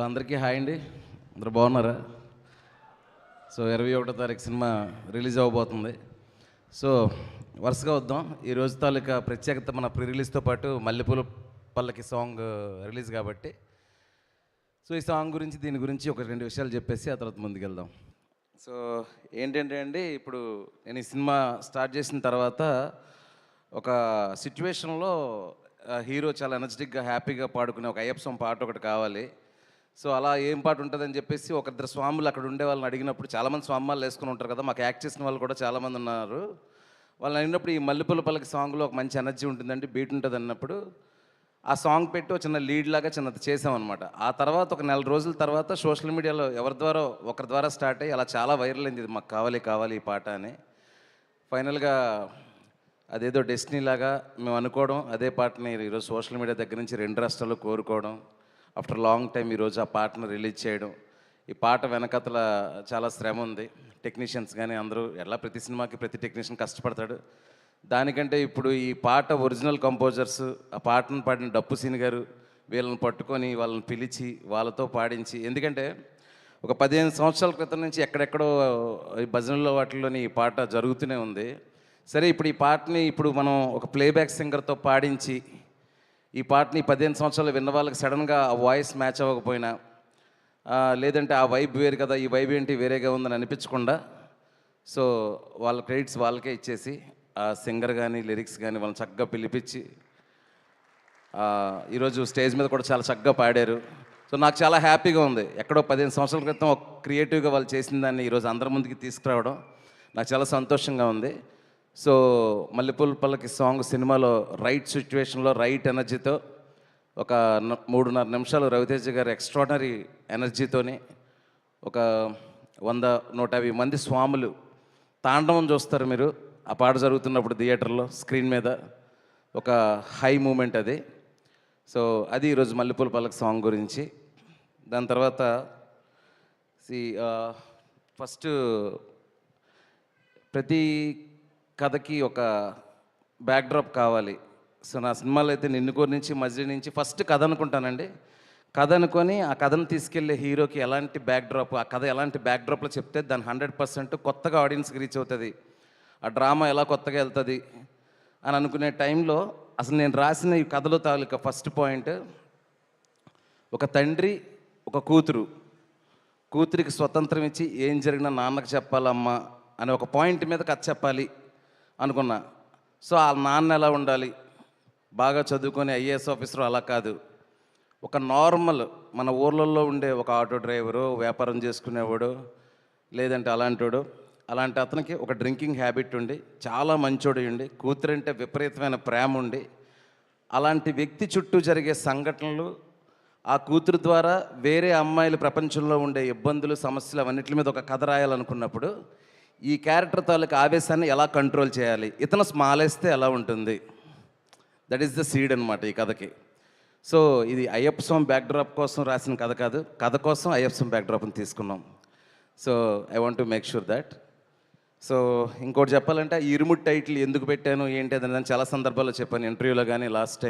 అందరికీ హాయ్ అండి. అందరూ బాగున్నారా? సో 21వ తారీఖు సినిమా రిలీజ్ అవ్వబోతుంది. సో వరుసగా వద్దాం. ఈ రోజు తాలూకా ప్రత్యేకత మన ప్రీ రిలీజ్తో పాటు మల్లెపూల పల్లకి సాంగ్ రిలీజ్ కాబట్టి సో ఈ సాంగ్ గురించి దీని గురించి ఒక రెండు విషయాలు చెప్పేసి ఆ తర్వాత ముందుకెళ్దాం. సో ఏంటంటే అండి, ఇప్పుడు నేను ఈ సినిమా స్టార్ట్ చేసిన తర్వాత ఒక సిచ్యువేషన్లో హీరో చాలా ఎనర్జెటిక్గా హ్యాపీగా పాడుకునే ఒక అయ్యప్ప సాంగ్ పాట ఒకటి కావాలి. సో అలా ఏం పాట ఉంటుందని చెప్పేసి ఒకరిద్దరు స్వాములు అక్కడ ఉండే వాళ్ళని అడిగినప్పుడు, చాలామంది స్వామాలు వేసుకుని ఉంటారు కదా, మాకు యాక్ట్ చేసిన వాళ్ళు కూడా చాలామంది ఉన్నారు. వాళ్ళని అడిగినప్పుడు ఈ మల్లెపూల పల్లకి సాంగ్లో ఒక మంచి ఎనర్జీ ఉంటుందండి, బీట్ ఉంటుంది అన్నప్పుడు ఆ సాంగ్ పెట్టి ఒక చిన్న లీడ్ లాగా చిన్నది చేసామన్నమాట. ఆ తర్వాత ఒక నెల రోజుల తర్వాత సోషల్ మీడియాలో ఒకరి ద్వారా స్టార్ట్ అయ్యి అలా చాలా వైరల్ అయింది, ఇది మాకు కావాలి కావాలి ఈ పాట అని. ఫైనల్గా అదేదో డెస్టినీ లాగా మేము అనుకోవడం, అదే పాటని ఈరోజు సోషల్ మీడియా దగ్గర నుంచి 2 రాష్ట్రాల్లో కోరుకోవడం, ఆఫ్టర్ లాంగ్ టైం ఈరోజు ఆ పాటను రిలీజ్ చేయడం. ఈ పాట వెనకతల చాలా శ్రమ ఉంది. టెక్నీషియన్స్ కానీ అందరూ, ఎలా ప్రతి సినిమాకి ప్రతి టెక్నీషియన్ కష్టపడతాడు. దానికంటే ఇప్పుడు ఈ పాట ఒరిజినల్ కంపోజర్స్, ఆ పాటను పాడిన డప్పు సీని గారు, వీళ్ళని పట్టుకొని వాళ్ళని పిలిచి వాళ్ళతో పాడించి, ఎందుకంటే ఒక 15 సంవత్సరాల క్రితం నుంచి ఎక్కడెక్కడో ఈ భజనల్లో వాటిల్లోని ఈ పాట జరుగుతూనే ఉంది. సరే, ఇప్పుడు ఈ పాటని ఇప్పుడు మనం ఒక ప్లేబ్యాక్ సింగర్తో పాడించి ఈ పాటని 15 సంవత్సరాలు విన్న వాళ్ళకి సడన్గా ఆ వాయిస్ మ్యాచ్ అవ్వకపోయినా, లేదంటే ఆ వైబ్ వేరు కదా, ఈ వైబ్ ఏంటి వేరేగా ఉందని అనిపించకుండా, సో వాళ్ళ క్రెడిట్స్ వాళ్ళకే ఇచ్చేసి ఆ సింగర్ కానీ లిరిక్స్ కానీ వాళ్ళని చక్కగా పిలిపించి ఈరోజు స్టేజ్ మీద కూడా చాలా చక్కగా పాడారు. సో నాకు చాలా హ్యాపీగా ఉంది. ఎక్కడో 15 సంవత్సరాల క్రితం ఒక క్రియేటివ్గా వాళ్ళు చేసిన దాన్ని ఈరోజు అందరి ముందుకి తీసుకురావడం నాకు చాలా సంతోషంగా ఉంది. సో మల్లెపూల పల్లకి సాంగ్ సినిమాలో రైట్ సిచ్యువేషన్లో రైట్ ఎనర్జీతో ఒక 3.5 నిమిషాలు రవితేజ గారు ఎక్స్ట్రాడనరీ ఎనర్జీతోని ఒక 100-150 మంది స్వాములు తాండవం చూస్తారు మీరు ఆ పాట జరుగుతున్నప్పుడు థియేటర్లో స్క్రీన్ మీద. ఒక హై మూమెంట్ అది. సో అది ఈరోజు మల్లెపూల పల్లకి సాంగ్ గురించి. దాని తర్వాత ఫస్ట్ ప్రతి కథకి ఒక బ్యాక్డ్రాప్ కావాలి. సో నా సినిమాలో అయితే నిన్ను కోరి నుంచి మజిలీ నుంచి ఫస్ట్ కథ అనుకుంటానండి. కథ అనుకొని ఆ కథను తీసుకెళ్లే హీరోకి ఎలాంటి బ్యాక్డ్రాప్, ఆ కథ ఎలాంటి బ్యాక్డ్రాప్లో చెప్తే దాన్ని 100% కొత్తగా ఆడియన్స్కి రీచ్ అవుతుంది, ఆ డ్రామా ఎలా కొత్తగా వెళ్తుంది అని అనుకునే టైంలో అసలు నేను రాసిన ఈ కథలో తాలూకా ఫస్ట్ పాయింట్, ఒక తండ్రి ఒక కూతురికి స్వతంత్రం ఇచ్చి ఏం జరిగినా నాన్నకు చెప్పాలమ్మా అనే ఒక పాయింట్ మీద కథ చెప్పాలి అనుకున్నా. సో ఆ నాన్న ఎలా ఉండాలి, బాగా చదువుకొని ఐఏఎస్ ఆఫీసర్ అలా కాదు, ఒక నార్మల్ మన ఊర్లలో ఉండే ఒక ఆటో డ్రైవరు, వ్యాపారం చేసుకునేవాడు, లేదంటే అలాంటి అతనికి ఒక డ్రింకింగ్ హ్యాబిట్ ఉండి చాలా మంచోడు ఉండి కూతురంటే విపరీతమైన ప్రేమ ఉండి, అలాంటి వ్యక్తి చుట్టూ జరిగే సంఘటనలు, ఆ కూతురు ద్వారా వేరే అమ్మాయిలు ప్రపంచంలో ఉండే ఇబ్బందులు సమస్యలు అవన్నిటి మీద ఒక కథ రాయాలనుకున్నప్పుడు ఈ క్యారెక్టర్ తాలూకు ఆవేశాన్ని ఎలా కంట్రోల్ చేయాలి, ఇతను స్మాలేస్తే ఎలా ఉంటుంది, దట్ ఈస్ ద సీడ్ అనమాట ఈ కథకి. సో ఇది అయ్యప్ప స్వామి బ్యాక్డ్రాప్ కోసం రాసిన కథ కాదు, కథ కోసం అయ్యప్ప స్వామి బ్యాక్డ్రాప్ని తీసుకున్నాం. So I want to make sure that. So ఇంకోటి చెప్పాలంటే ఈ ఇరుముడి టైటిల్ ఎందుకు పెట్టాను ఏంటి అని చాలా సందర్భాల్లో చెప్పాను, ఇంటర్వ్యూలో కానీ లాస్ట్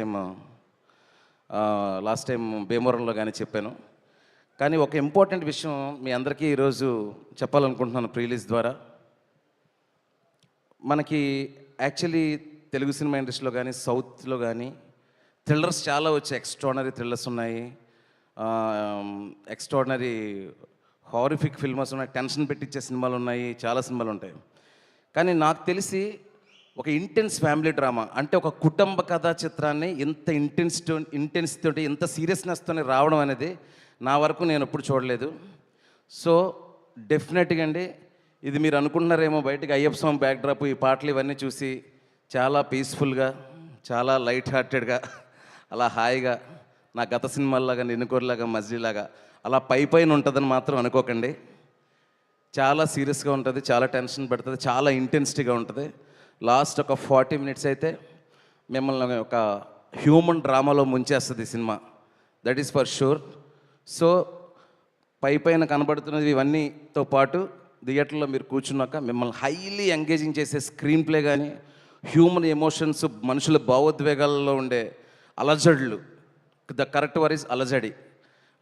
టైం భీమవరంలో కానీ చెప్పాను. కానీ ఒక ఇంపార్టెంట్ విషయం మీ అందరికీ ఈరోజు చెప్పాలనుకుంటున్నాను ప్రీ రిలీజ్ ద్వారా. మనకి యాక్చువల్లీ తెలుగు సినిమా ఇండస్ట్రీలో కానీ సౌత్లో కానీ థ్రిల్లర్స్ చాలా వచ్చాయి, ఎక్స్ట్రాడనరీ థ్రిల్లర్స్ ఉన్నాయి, ఎక్స్ట్రాడనరీ హారిఫిక్ ఫిల్మ్స్ ఉన్నాయి, టెన్షన్ పెట్టించే సినిమాలు ఉన్నాయి, చాలా సినిమాలు ఉంటాయి. కానీ నాకు తెలిసి ఒక ఇంటెన్స్ ఫ్యామిలీ డ్రామా అంటే ఒక కుటుంబ కథా చిత్రాన్ని ఇంత ఇంటెన్సిటీ ఇంత సీరియస్నెస్తో రావడం అనేది నా వరకు నేను ఎప్పుడు చూడలేదు. సో డెఫినెట్గా అండి, ఇది మీరు అనుకుంటున్నారేమో బయటకు అయ్యప్ప స్వామి బ్యాక్డ్రాప్ ఈ పాటలు ఇవన్నీ చూసి చాలా పీస్ఫుల్గా, చాలా లైట్ హార్టెడ్గా, అలా హాయిగా నా గత సినిమాల్లాగా నిన్నుకోరిలాగా మజిలీలాగా అలా పైన ఉంటుందని మాత్రం అనుకోకండి. చాలా సీరియస్గా ఉంటుంది, చాలా టెన్షన్ పెడుతుంది, చాలా ఇంటెన్సిటీగా ఉంటుంది. లాస్ట్ ఒక 40 మినిట్స్ అయితే మిమ్మల్ని ఒక హ్యూమన్ డ్రామాలో ముంచేస్తుంది ఈ cinema, that is for sure. So పైన కనబడుతున్నది ఇవన్నీతో పాటు థియేటర్లో మీరు కూర్చున్నాక మిమ్మల్ని హైలీ ఎంగేజింగ్ చేసే స్క్రీన్ ప్లే కానీ, హ్యూమన్ ఎమోషన్స్, మనుషుల భావోద్వేగాల్లో ఉండే అలజడులు, ద కరెక్ట్ వర్ ఈజ్ అలజడి,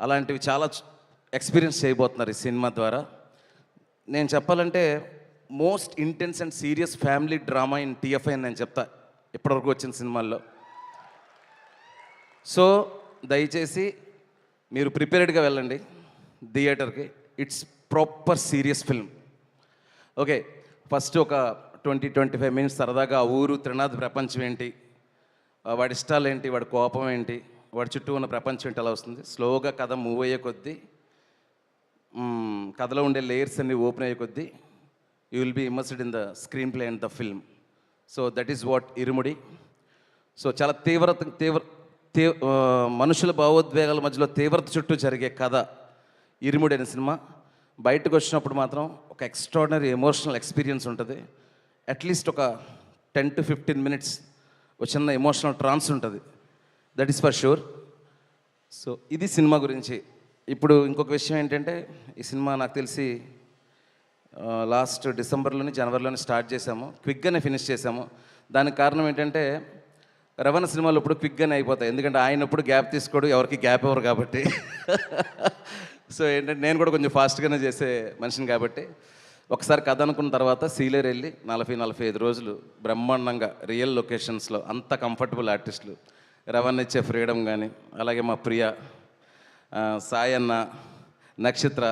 అలాంటివి చాలా ఎక్స్పీరియన్స్ చేయబోతున్నారు ఈ సినిమా ద్వారా. నేను చెప్పాలంటే most intense and serious family drama in TFI అని నేను చెప్తా ఇప్పటివరకు వచ్చిన సినిమాల్లో. సో దయచేసి మీరు ప్రిపేర్డ్గా వెళ్ళండి థియేటర్కి. It's proper serious film. Okay, first ఒక 20-25 మినిట్స్ సరదాగా ఆ ఊరు త్రినాథ్ ప్రపంచం ఏంటి, వాడి ఇష్టాలు ఏంటి, వాడి కోపం ఏంటి, వాడి చుట్టూ ఉన్న ప్రపంచం ఏంటి అలా వస్తుంది. స్లోగా కథ మూవ్ అయ్యే కొద్దీ, కథలో ఉండే లేయర్స్ అన్ని ఓపెన్ అయ్యే కొద్దీ you will be immersed in the screen play and the film. So that is what Irumudi. సో చాలా మనుషుల భావోద్వేగాల మధ్యలో తీవ్రత చుట్టూ జరిగే కథ ఇరుముడి అనే సినిమా. బయటకు వచ్చినప్పుడు మాత్రం ఒక ఎక్స్ట్రాడినరీ ఎమోషనల్ ఎక్స్పీరియన్స్ ఉంటుంది. అట్లీస్ట్ ఒక 10-15 మినిట్స్ ఒక చిన్న ఎమోషనల్ ట్రాన్స్ ఉంటుంది. That is for sure. So ఇది సినిమా గురించి. ఇప్పుడు ఇంకొక విషయం ఏంటంటే, ఈ సినిమా నాకు తెలిసి లాస్ట్ డిసెంబర్లోని జనవరిలోని స్టార్ట్ చేసాము, క్విక్గానే ఫినిష్ చేసాము. దానికి కారణం ఏంటంటే, రవణ సినిమాలు ఇప్పుడు క్విక్గానే అయిపోతాయి, ఎందుకంటే ఆయన ఎప్పుడు గ్యాప్ తీసుకోడు, ఎవరికి గ్యాప్ ఇవ్వరు కాబట్టి. సో ఏంటంటే నేను కూడా కొంచెం ఫాస్ట్గానే చేసే మనిషిని కాబట్టి, ఒకసారి కథ అనుకున్న తర్వాత సీలేరు వెళ్ళి 40-45 రోజులు బ్రహ్మాండంగా రియల్ లొకేషన్స్లో అంత కంఫర్టబుల్ ఆర్టిస్టులు, రవణ ఇచ్చే ఫ్రీడమ్ కానీ, అలాగే మా ప్రియ, సాయన్న, నక్షత్ర,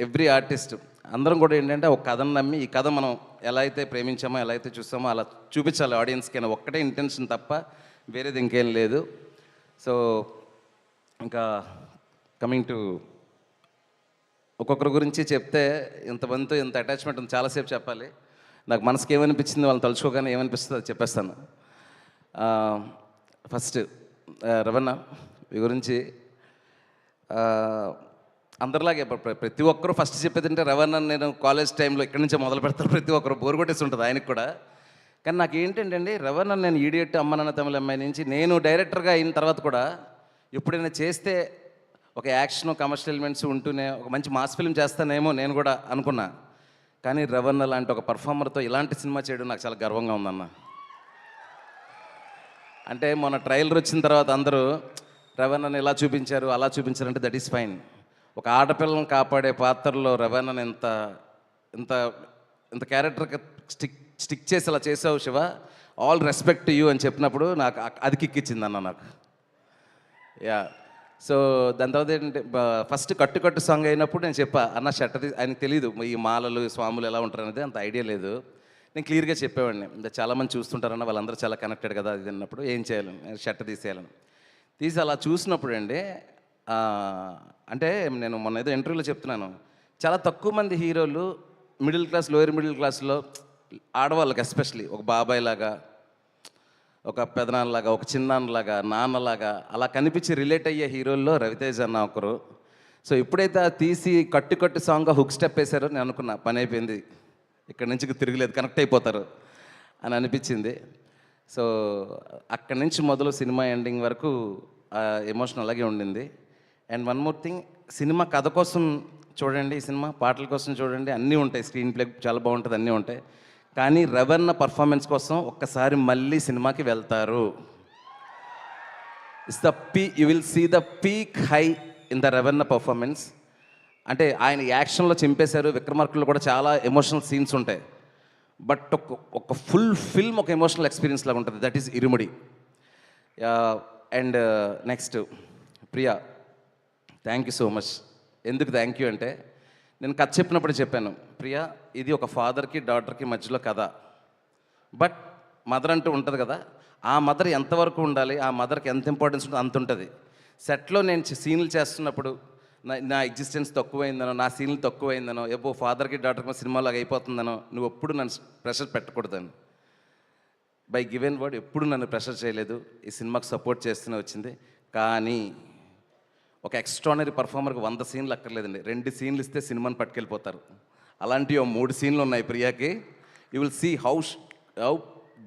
ఎవ్రీ ఆర్టిస్ట్ అందరం కూడా ఏంటంటే ఒక కథను నమ్మి ఈ కథ మనం ఎలా అయితే ప్రేమించామో, ఎలా అయితే చూసామో అలా చూపించాలి ఆడియన్స్కి అని ఒక్కటే ఇంటెన్షన్ తప్ప వేరేది ఇంకేం లేదు. సో ఇంకా కమింగ్ టు ఒక్కొక్కరి గురించి చెప్తే ఇంతమందితో ఇంత అటాచ్మెంట్ ఉంది, చాలాసేపు చెప్పాలి. నాకు మనసుకి ఏమనిపించింది వాళ్ళని తలుచుకోగానే ఏమనిపిస్తుందో అది చెప్పేస్తాను. ఫస్ట్ రవణ ఈ గురించి అందరిలాగే ప్రతి ఒక్కరూ ఫస్ట్ చెప్పేది అంటే రవణ నేను కాలేజ్ టైంలో ఇక్కడి నుంచే మొదలు పెడతాను. ప్రతి ఒక్కరు బోర్ కొట్టేసి ఉంటుంది ఆయనకు కూడా. కానీ నాకు ఏంటంటే అండి, రవణ నేను ఈడియట్, అమ్మ నాన్న తమిళ అమ్మాయి నుంచి నేను డైరెక్టర్గా అయిన తర్వాత కూడా ఎప్పుడైనా చేస్తే ఒక యాక్షన్ కమర్షియల్ ఎలిమెంట్స్ ఉంటూనే ఒక మంచి మాస్ ఫిల్మ్ చేస్తానేమో నేను కూడా అనుకున్నా. కానీ రవణ లాంటి ఒక పర్ఫార్మర్తో ఇలాంటి సినిమా చేయడం నాకు చాలా గర్వంగా ఉందన్న. అంటే మొన్న ట్రైలర్ వచ్చిన తర్వాత అందరూ రవణని ఇలా చూపించారు అలా చూపించారంటే దట్ ఈస్ ఫైన్. ఒక ఆడపిల్లని కాపాడే పాత్రలో రవణని ఇంత ఇంత ఇంత క్యారెక్టర్కి స్టిక్ చేసి అలా చేసావు శివ, ఆల్ రెస్పెక్ట్ యూ అని చెప్పినప్పుడు నాకు అది కిక్కిచ్చింది అన్న నాకు. యా. సో దాని తర్వాత ఏంటంటే ఫస్ట్ కట్టు సాంగ్ అయినప్పుడు నేను చెప్పా అన్న షర్ట్ ఆయనకు తెలియదు ఈ మాలలు స్వాములు ఎలా ఉంటారు అనేది అంత ఐడియా లేదు. నేను క్లియర్గా చెప్పేవాడిని, చాలామంది చూస్తుంటారన్న వాళ్ళందరూ చాలా కనెక్టెడ్ కదా అది అన్నప్పుడు ఏం చేయాలని షర్ట్ తీసేయాలని తీసి అలా చూసినప్పుడు అండి, అంటే నేను మొన్న ఏదో ఇంటర్వ్యూలో చెప్తున్నాను, చాలా తక్కువ మంది హీరోలు మిడిల్ క్లాస్ లోయర్ మిడిల్ క్లాస్లో ఆడవాళ్ళకి ఎస్పెషలీ ఒక బాబాయ్ లాగా, ఒక పెదనాన్నలాగా, ఒక చిన్నాన్నలాగా, నాన్నలాగా అలా కనిపించి రిలేట్ అయ్యే హీరోల్లో రవితేజ అన్న ఒకరు. సో ఎప్పుడైతే తీసి కట్టు సాంగ్గా హుక్ స్టెప్ వేశారో నేను అనుకున్నా పని అయిపోయింది, ఇక్కడ నుంచి తిరగలేదు, కనెక్ట్ అయిపోతారు అని అనిపించింది. సో అక్కడి నుంచి మొదలు సినిమా ఎండింగ్ వరకు ఎమోషన్ అలాగే ఉండింది. And one more thing, cinema కథ కోసం చూడండి, ఈ సినిమా పాటల కోసం చూడండి, అన్నీ ఉంటాయి, స్క్రీన్ ప్లే చాలా బాగుంటుంది, అన్నీ ఉంటాయి. కానీ రవణ పర్ఫార్మెన్స్ కోసం ఒక్కసారి మళ్ళీ సినిమాకి వెళ్తారు. You will see the peak high in the రవణ పర్ఫార్మెన్స్. అంటే ఆయన యాక్షన్లో చింపేశారు, విక్రమార్కుల్లో కూడా చాలా ఎమోషనల్ సీన్స్ ఉంటాయి, బట్ ఒక ఫుల్ ఫిల్మ్ ఒక ఎమోషనల్ ఎక్స్పీరియన్స్ లాగా ఉంటుంది. That is Irumudi. And next Priya, thank you so much. ఎందుకు థ్యాంక్ యూ అంటే, నేను కథ చెప్పినప్పుడు చెప్పాను, ప్రియా ఇది ఒక ఫాదర్కి డాటర్కి మధ్యలో కథ, బట్ మదర్ అంటూ ఉంటుంది కదా, ఆ మదర్ ఎంతవరకు ఉండాలి, ఆ మదర్కి ఎంత ఇంపార్టెన్స్ ఉంటుందో అంత ఉంటుంది. సెట్లో నేను సీన్లు చేస్తున్నప్పుడు నా ఎగ్జిస్టెన్స్ తక్కువైందనో, నా సీన్లు తక్కువైందనో, ఎప్పుడో ఫాదర్కి డాటర్కి సినిమాలాగా అయిపోతుందనో నువ్వు ఎప్పుడు నన్ను ప్రెషర్ పెట్టకూడదని బై గివెన్ వర్డ్ ఎప్పుడు నన్ను ప్రెషర్ చేయలేదు. ఈ సినిమాకి సపోర్ట్ చేస్తూనే వచ్చింది. కానీ ఒక ఎక్స్ట్రానరీ పర్ఫార్మర్కి 100 సీన్లు అక్కర్లేదండి, 2 సీన్లు ఇస్తే సినిమాని పట్టుకెళ్ళిపోతారు. అలాంటివి 3 సీన్లు ఉన్నాయి ప్రియాకి. You will see how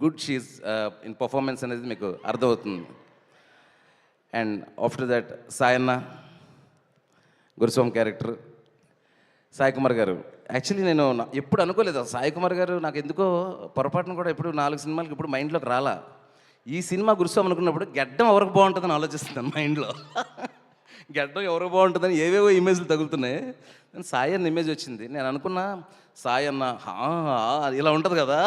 good she's in performance అనేది మీకు అర్థమవుతుంది. And after that Sayanna, Guruswami character, Sai Kumar garu. Actually నేను ఎప్పుడు అనుకోలేదు సాయి కుమార్ గారు, నాకు ఎందుకో పొరపాటును కూడా ఎప్పుడు 4 సినిమాలకి ఇప్పుడు మైండ్లోకి రాలా. ఈ సినిమా గురుస్వామి అనుకున్నప్పుడు గెడ్డం ఎవరికి బాగుంటుందని ఆలోచిస్తున్నాను మైండ్లో. గడ్డం ఎవరో బాగుంటుందని ఏవేవో ఇమేజ్లు తగులుతున్నాయి. నేను సాయి అన్న ఇమేజ్ వచ్చింది. నేను అనుకున్నా సాయి అన్న ఇలా ఉంటుంది కదా,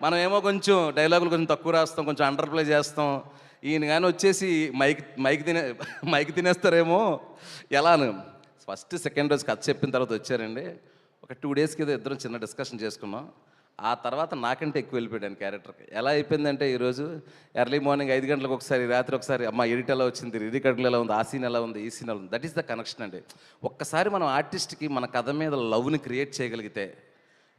మనం ఏమో కొంచెం డైలాగులు కొంచెం తక్కువ రాస్తాం, కొంచెం అండర్ ప్లే చేస్తాం. ఈయన కానీ వచ్చేసి మైక్ తినేస్తారేమో ఎలాను. ఫస్ట్ సెకండ్ రోజు కథ చెప్పిన తర్వాత వచ్చారండి. ఒక 2 days కింద ఇద్దరం చిన్న డిస్కషన్ చేసుకున్నాం. ఆ తర్వాత నాకంటే ఎక్కువ వెళ్ళిపోయాను క్యారెక్టర్కి. ఎలా అయిపోయిందంటే ఈరోజు ఎర్లీ మార్నింగ్ 5 గంటలకు ఒకసారి, రాత్రి ఒకసారి, అమ్మ ఎడిట్ ఎలా వచ్చింది, రికార్డులు ఎలా ఉంది, ఆ సీన్ ఎలా ఉంది, ఈ సీన్ ఎలా ఉంది. దట్ ఈస్ ద కనెక్షన్ అండి. ఒక్కసారి మనం ఆర్టిస్ట్కి మన కథ మీద లవ్ని క్రియేట్ చేయగలిగితే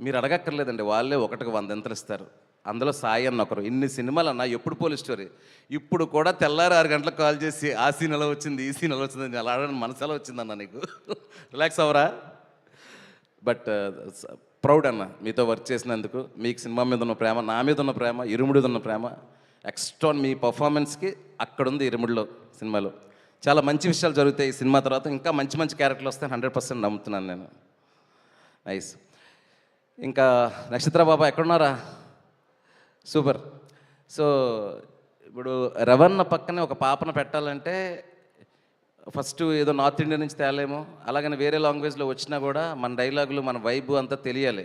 మీరు అడగక్కర్లేదండి, వాళ్ళే 1కి 100 ఎంతలు ఇస్తారు. అందులో సాయి అన్న ఒకరు. ఇన్ని సినిమాలు అన్న ఎప్పుడు పోలీస్ స్టోరీ, ఇప్పుడు కూడా తెల్లారి 6 గంటలకు కాల్ చేసి ఆ సీన్ ఎలా వచ్చింది, ఈ సీన్ ఎలా వచ్చింది, అలా అడగడం మనసు ఎలా వచ్చిందన్న నీకు, రిలాక్స్ అవరా. బట్ ప్రౌడ్ అన్న మీతో వర్క్ చేసినందుకు. మీకు సినిమా మీద ఉన్న ప్రేమ, నా మీద ఉన్న ప్రేమ, ఇరుముడిది ఉన్న ప్రేమ ఎక్స్ట్రా. మీ పర్ఫార్మెన్స్కి అక్కడుంది ఇరుముడిలో సినిమాలో. చాలా మంచి విషయాలు జరుగుతాయి ఈ సినిమా తర్వాత. ఇంకా మంచి మంచి క్యారెక్టర్లు వస్తాయని 100% నమ్ముతున్నాను నేను. నైస్. ఇంకా నక్షత్ర బాబా ఎక్కడున్నారా? సూపర్. సో ఇప్పుడు రవణ పక్కనే ఒక పాపను పెట్టాలంటే ఫస్ట్ ఏదో నార్త్ ఇండియా నుంచి తేలేమో, అలాగని వేరే లాంగ్వేజ్లో వచ్చినా కూడా మన డైలాగులు, మన వైబు అంతా తెలియాలి.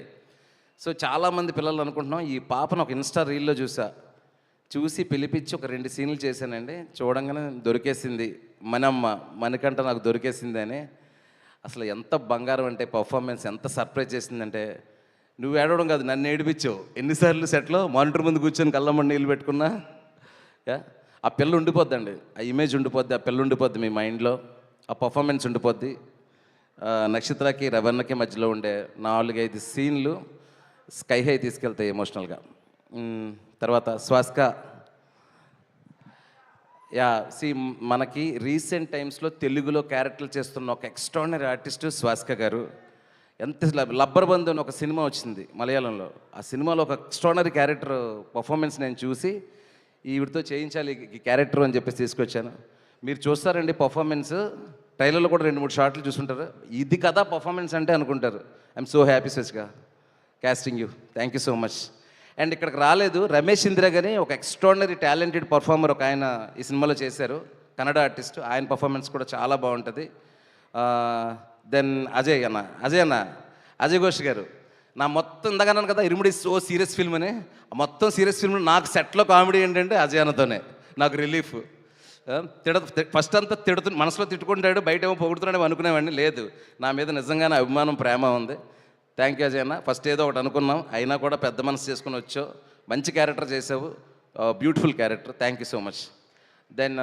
సో చాలామంది పిల్లలు అనుకుంటున్నాం. ఈ పాపను ఒక ఇన్స్టా రీల్లో చూసి పిలిపించి ఒక 2 సీన్లు చేశానండి. చూడంగానే దొరికేసింది మణికంఠ నాకు దొరికేసింది అని. అసలు ఎంత బంగారం అంటే పర్ఫార్మెన్స్ ఎంత సర్ప్రైజ్ చేసిందంటే, నువ్వు ఏడవడం కాదు నన్ను ఏడిపించావు. ఎన్నిసార్లు సెట్లో మానిటర్ ముందు కూర్చొని కళ్ళమ్మని నీళ్ళు పెట్టుకున్నా. ఆ పిల్ల ఉండిపోద్దండి, ఆ ఇమేజ్ ఉండిపోద్ది, ఆ పిల్ల ఉండిపోద్ది మీ మైండ్లో, ఆ పర్ఫార్మెన్స్ ఉండిపోద్ది. నక్షత్రకి రవణకి మధ్యలో ఉండే 4-5 సీన్లు స్కై హై తీసుకెళ్తాయి ఎమోషనల్గా. తర్వాత స్వాస్క. మనకి రీసెంట్ టైమ్స్లో తెలుగులో క్యారెక్టర్లు చేస్తున్న ఒక ఎక్స్ట్రాడినరీ ఆర్టిస్టు స్వాస్క గారు. ఎంత లబ్బర్ బంధు అని ఒక సినిమా వచ్చింది మలయాళంలో. ఆ సినిమాలో ఒక ఎక్స్ట్రాడినరీ క్యారెక్టర్ పర్ఫార్మెన్స్ నేను చూసి ఈవిడితో చేయించాలి ఈ క్యారెక్టర్ అని చెప్పేసి తీసుకొచ్చాను. మీరు చూస్తారండి పర్ఫార్మెన్స్, ట్రైలర్లో కూడా 2-3 షాట్లు చూసుంటారు. ఇది కదా పర్ఫార్మెన్స్ అంటే అనుకుంటారు. ఐఎమ్ సో హ్యాపీ సచ్గా casting you. Thank you so much. And ఇక్కడికి రాలేదు రమేష్ ఇంద్ర గాని, ఒక ఎక్స్ట్రాడినరీ టాలెంటెడ్ పర్ఫార్మర్ ఒక ఆయన ఈ సినిమాలో చేశారు, కన్నడ ఆర్టిస్ట్. ఆయన పర్ఫార్మెన్స్ కూడా చాలా బాగుంటుంది. దెన్ అజయ్ ఘోష్ గారు. నా మొత్తం ఇందాకన్నాను కదా ఇరుముడి సో సీరియస్ ఫిల్మ్ అని, మొత్తం సీరియస్ ఫిల్మ్ నాకు సెట్లో కామెడీ ఏంటంటే అజయ్ అన్నతోనే నాకు రిలీఫ్. ఫస్ట్ అంతా మనసులో తిట్టుకుంటాడు, బయట ఏమో పొగుడుతున్నాడు అనుకునేవాడిని. లేదు, నా మీద నిజంగానే అభిమానం, ప్రేమ ఉంది. థ్యాంక్ యూ అజయ్ అన్న. ఫస్ట్ ఏదో ఒకటి అనుకున్నాం, అయినా కూడా పెద్ద మనసు చేసుకుని వచ్చావు. మంచి క్యారెక్టర్ చేసావు, beautiful character. Thank you so much. Then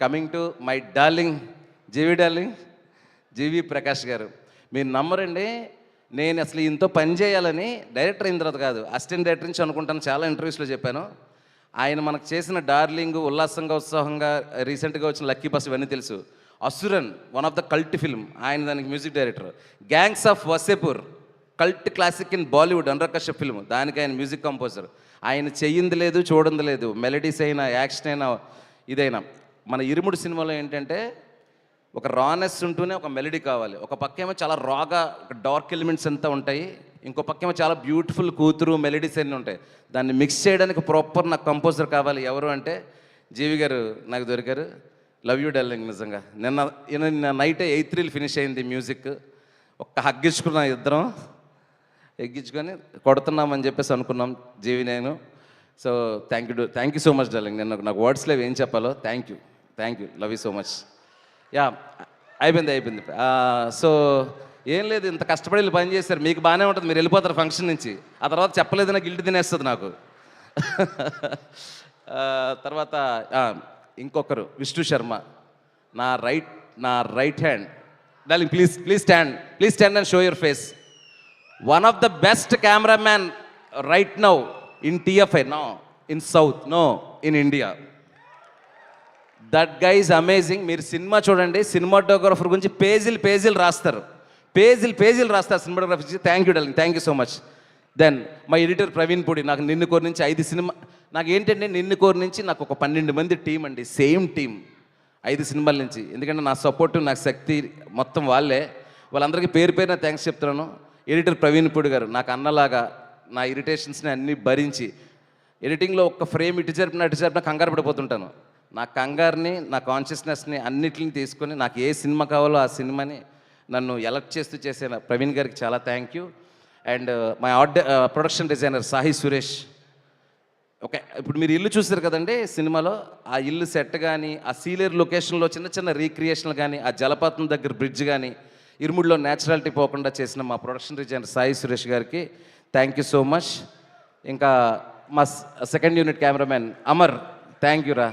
coming to my darling GV Prakash garu. మీరు నమ్మరండి, నేను అసలు ఇంతో పని చేయాలని డైరెక్టర్ అయిన తర్వాత కాదు, అసిస్టెంట్ డైరెక్టర్ నుంచి అనుకుంటాను. చాలా ఇంటర్వ్యూస్లో చెప్పాను. ఆయన మనకు చేసిన డార్లింగ్, ఉల్లాసంగా ఉత్సాహంగా, రీసెంట్గా వచ్చిన లక్కీ బస్, ఇవన్నీ తెలుసు. Asuran, one of the cult film, ఆయన దానికి music director. Gangs of Wasseypur, cult classic in Bollywood, Anurag Kashyap film, దానికి ఆయన మ్యూజిక్ కంపోజర్. ఆయన చెయ్యింది లేదు, చూడంది లేదు. మెలడీస్ అయినా, యాక్షన్ అయినా, ఇదైనా. మన ఇరుముడు సినిమాలో ఏంటంటే ఒక రానెస్ ఉంటూనే ఒక మెలడీ కావాలి. ఒక పక్కేమో చాలా రాగా డార్క్ ఎలిమెంట్స్ అంతా ఉంటాయి, ఇంకో పక్కేమో చాలా బ్యూటిఫుల్ కూతురు మెలడీస్ అన్నీ ఉంటాయి. దాన్ని మిక్స్ చేయడానికి ప్రాపర్ నాకు కంపోజర్ కావాలి. ఎవరు అంటే జీవి గారు నాకు దొరికారు. Love you darling. నిజంగా నిన్న నైటే 8 రీల్ ఫినిష్ అయింది మ్యూజిక్. ఒక్క హగ్గించుకున్నాం, ఇద్దరం ఎగ్గించుకొని కొడుతున్నామని చెప్పేసి అనుకున్నాం జీవి నేను. So thank you so much darling. నేను నాకు వర్డ్స్లో ఏం చెప్పాలో. Thank you, love you so much. అయిపోయింది. సో ఏం లేదు, ఇంత కష్టపడి పని చేశారు, మీకు బాగానే ఉంటుంది. మీరు వెళ్ళిపోతారు ఫంక్షన్ నుంచి, ఆ తర్వాత చెప్పలేదు నాకు గిల్ట్ తినేస్తుంది నాకు. తర్వాత ఇంకొకరు విష్ణు శర్మ, నా right hand. Darling please stand and show your face. One of the best cameraman right now in TFI, no in south, no in India. That guy is amazing. మీరు సినిమా చూడండి, సినిమాటోగ్రఫర్ గురించి పేజీలు రాస్తారు cinematography. Thank you darling, thank you so much. Then my editor Praveen Pudi. నాకు నిన్ను కోరి నుంచి 5 cinema, నాకు ఏంటంటే నిన్ను కోరి నుంచి నాకు ఒక 12 మంది టీం అండి, సేమ్ టీం 5 సినిమాల నుంచి. ఎందుకంటే నా సపోర్టు, నాకు శక్తి మొత్తం వాళ్ళందరికీ పేరున థ్యాంక్స్ చెప్తున్నాను. ఎడిటర్ ప్రవీణ్ పూడి గారు నాకు అన్నలాగా నా ఇరిటేషన్స్ని అన్నీ భరించి, ఎడిటింగ్లో ఒక్క ఫ్రేమ్ ఇటు జరిపిన కంగారు పడిపోతుంటాను. నా కంగారుని, నా కాన్షియస్నెస్ని అన్నిటిని తీసుకొని నాకు ఏ సినిమా కావాలో ఆ సినిమాని నన్ను ఎలక్ట్ చేస్తూ చేసిన ప్రవీణ్ గారికి చాలా thank you. And my production designer Sahi Suresh. Okay, ఇప్పుడు మీరు ఇల్లు చూసారు కదండి సినిమాలో, ఆ ఇల్లు సెట్ కానీ, ఆ సీలేరు లొకేషన్లో చిన్న చిన్న రీక్రియేషన్లు కానీ, ఆ జలపాతం దగ్గర బ్రిడ్జ్ కానీ, ఇరుముడిలో న్యాచురాలిటీ పోకుండా చేసిన మా ప్రొడక్షన్ డిజైనర్ సాయి సురేష్ గారికి థ్యాంక్ యూ సో మచ్. ఇంకా మా second unit cameraman Amar, thank you రా.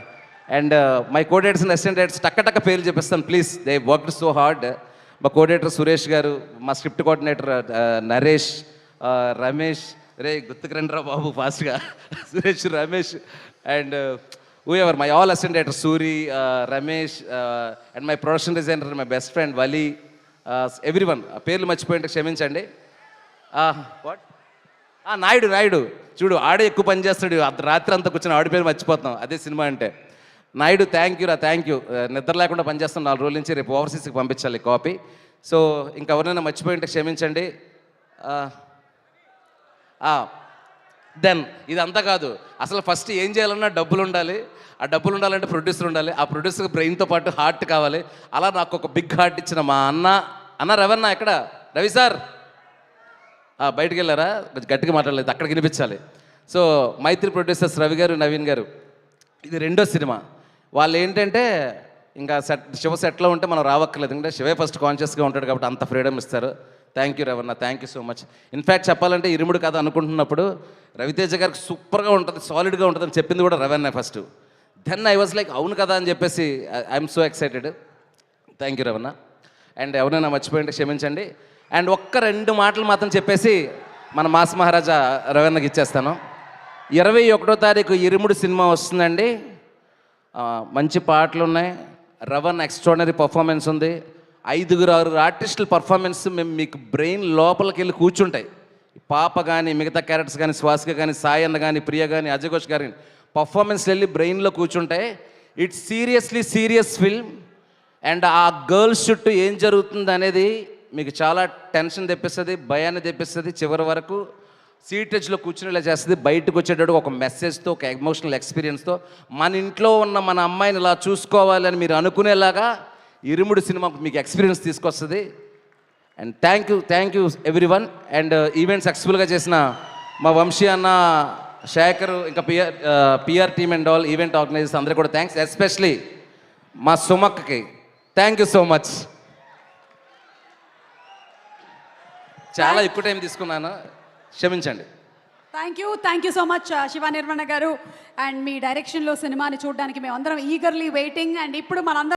And my coeditors and assistant directors టక్క పేర్లు చెప్పిస్తాను please, they worked so hard. మా కోడేటర్ సురేష్ గారు, మా స్క్రిప్ట్ కోఆర్డినేటర్ నరేష్, రమేష్, రే గుర్తుకు రండిరా బాబు ఫాస్ట్గా, Suresh, Ramesh, and ever my all assistant director Suri, Ramesh, and my production designer my best friend Wali, everyone. పేర్లు మర్చిపోయింటే క్షమించండి. వాట్ నాయుడు చూడు, ఆడే ఎక్కువ పని చేస్తాడు, రాత్రి అంతా కూర్చొని ఆడి పేరు మర్చిపోతాం, అదే సినిమా అంటే. నాయుడు థ్యాంక్ యూ రా, థ్యాంక్ యూ. నిద్ర లేకుండా పనిచేస్తాం 4 రోజుల నుంచి, రేపు ఓవర్సీస్కి పంపించాలి కాపీ. సో ఇంకెవరైనా మర్చిపోయింటే క్షమించండి. దెన్ ఇదంతా కాదు, అసలు ఫస్ట్ ఏం చేయాలన్నా డబ్బులు ఉండాలి. ఆ డబ్బులు ఉండాలంటే ప్రొడ్యూసర్ ఉండాలి. ఆ ప్రొడ్యూసర్ బ్రెయిన్తో పాటు హార్ట్ కావాలి. అలా నాకు ఒక బిగ్ హార్ట్ ఇచ్చిన మా అన్న రవన్న, ఎక్కడ రవి సార్? బయటికి వెళ్ళారా? కొంచెం గట్టిగా మాట్లాడలేదు, అక్కడ వినిపించాలి. సో మైత్రి ప్రొడ్యూసర్స్ రవి గారు, నవీన్ గారు, ఇది 2వ సినిమా. వాళ్ళు ఏంటంటే ఇంకా శివ సెట్లో ఉంటే మనం రావక్కర్లేదు, ఎందుకంటే శివే ఫస్ట్ కాన్షియస్గా ఉంటాడు కాబట్టి అంత ఫ్రీడమ్ ఇస్తారు. Thank you Ravanna, thank you so much. In fact చెప్పాలంటే ఇరుముడు కథ అనుకుంటున్నప్పుడు రవితేజ గారికి సూపర్గా ఉంటుంది, సాలిడ్గా ఉంటుంది అని చెప్పింది కూడా Ravanna first. Then I was like అవును కదా అని చెప్పేసి I'm so excited. Thank you Ravanna. And ఎవరైనా మర్చిపోయింటే క్షమించండి. అండ్ 2 మాటలు మాత్రం చెప్పేసి మన మాస్ మహారాజా రవన్నకి ఇచ్చేస్తాను. 21వ తారీఖు ఇరుముడు సినిమా వస్తుందండి. మంచి పాటలు ఉన్నాయి, రవన్ ఎక్స్ట్రాడినరీ పర్ఫార్మెన్స్ ఉంది, 5-6 ఆర్టిస్టుల పర్ఫార్మెన్స్ మేము మీకు బ్రెయిన్ లోపలికి వెళ్ళి కూర్చుంటాయి. పాప కానీ, మిగతా క్యారెక్టర్స్ కానీ, శ్వాసిక కానీ, సాయి అన్న కానీ, ప్రియ కానీ, అజయ్ ఘోష్ గారి పర్ఫార్మెన్స్ వెళ్ళి బ్రెయిన్లో కూర్చుంటాయి. It's seriously serious film. And ఆ గర్ల్స్ చుట్టూ ఏం జరుగుతుంది అనేది మీకు చాలా టెన్షన్ తెప్పిస్తుంది, భయాన్ని తెప్పిస్తుంది. చివరి వరకు సీటేజ్లో కూర్చుని ఇలా చేస్తుంది. బయటకు వచ్చేటప్పుడు ఒక మెసేజ్తో, ఒక ఎమోషనల్ ఎక్స్పీరియన్స్తో మన ఇంట్లో ఉన్న మన అమ్మాయిని ఇలా చూసుకోవాలని మీరు అనుకునేలాగా ఇరుముడు సినిమా మీకు ఎక్స్పీరియన్స్ తీసుకొస్తుంది. And thank you everyone. And event సక్సెస్ఫుల్గా చేసిన మా వంశీ అన్న, శేఖర్, ఇంకా PR team and all event organizers అందరికీ కూడా థ్యాంక్స్. ఎస్పెషలీ మా సుమక్కి థ్యాంక్ యూ సో మచ్. చాలా ఎక్కువ టైం తీసుకున్నాను, క్షమించండి. Thank you so much Shiva Nirmana garu. And మీ డైరెక్షన్లో సినిమాని చూడడానికి మేము అందరం ఈగర్లీ వెయిటింగ్. అండ్ ఇప్పుడు మనందరం